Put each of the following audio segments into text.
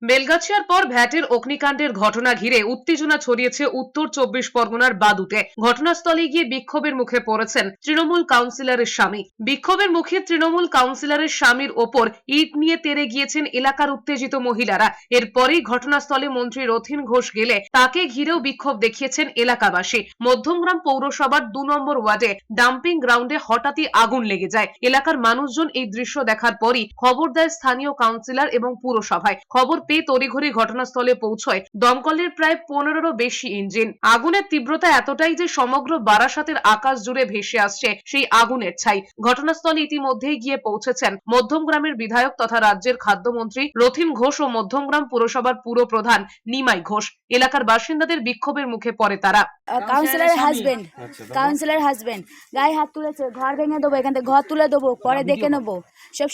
বেলগাছিয়ার পর ভ্যাটের অগ্নিকাণ্ডের ঘটনা ঘিরে উত্তেজনা ছড়িয়েছে উত্তর 24 পরগনার বাদুটে। ঘটনাস্থলে গিয়ে বিক্ষোভের মুখে পড়েছেন তৃণমূল কাউন্সিলরের স্বামী। বিক্ষোভের মুখে তৃণমূল কাউন্সিলরের স্বামীর ওপর ইট নিয়ে তেড়ে গিয়েছেন এলাকার উত্তেজিত মহিলারা। এরপরেই ঘটনাস্থলে মন্ত্রী রথীন ঘোষ গেলে তাকে ঘিরেও বিক্ষোভ দেখিয়েছেন এলাকাবাসী। মধ্যমগ্রাম পৌরসভার 2 নম্বর ওয়ার্ডে ডাম্পিং গ্রাউন্ডে হঠাৎই আগুন লেগে যায়। এলাকার মানুষজন এই দৃশ্য দেখার পরই খবর দেয় স্থানীয় কাউন্সিলর এবং পুরসভায়। খবর পেয়ে তড়িঘড়ি ঘটনাস্থলে পৌঁছয় দমকলের প্রায় 15-এরও বেশি ইঞ্জিন। আগুনের তীব্রতা এতটাই যে সমগ্র বারাসাতের আকাশ জুড়ে ভেসে আসছে সেই আগুনের ছাই। ঘটনাস্থলে ইতিমধ্যেই গিয়ে পৌঁছেছেন মধ্যমগ্রামের বিধায়ক তথা রাজ্যের খাদ্যমন্ত্রী রথীন ঘোষ ও মধ্যমগ্রাম পুরসভার পুরপ্রধান নিমাই ঘোষ। এলাকার বাসিন্দাদের বিক্ষোভের মুখে পড়ে তারা। কাউন্সিলর হাজবেন্ড গায়ে হাত তুলেছে, ঘর ভেঙে দেবো, এখান থেকে ঘর তুলে দেবো, পরে দেখে নেবো,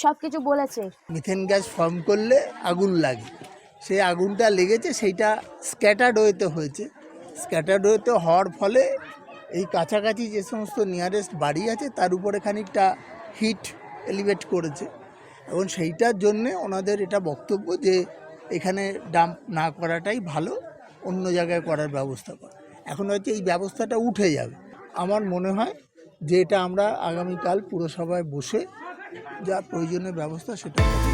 সবকিছু বলেছে। মিথেন গ্যাস ফর্ম করলে আগুন লাগে, সেই আগুনটা লেগেছে, সেইটা স্ক্যাটার্ড ওয়েতে হয়েছে। স্ক্যাটার্ড ওয়েতে হওয়ার ফলে এই কাছাকাছি যে সমস্ত নিয়ারেস্ট বাড়ি আছে তার উপরে খানিকটা হিট এলিভেট করেছে, এবং সেইটার জন্যে ওনাদের এটা বক্তব্য যে এখানে ডাম্প না করাটাই ভালো, অন্য জায়গায় করার ব্যবস্থা করা। এখন হয়তো এই ব্যবস্থাটা উঠে যাবে। আমার মনে হয় যে এটা আমরা আগামীকাল পুরসভায় বসে যা প্রয়োজনীয় ব্যবস্থা সেটা করব।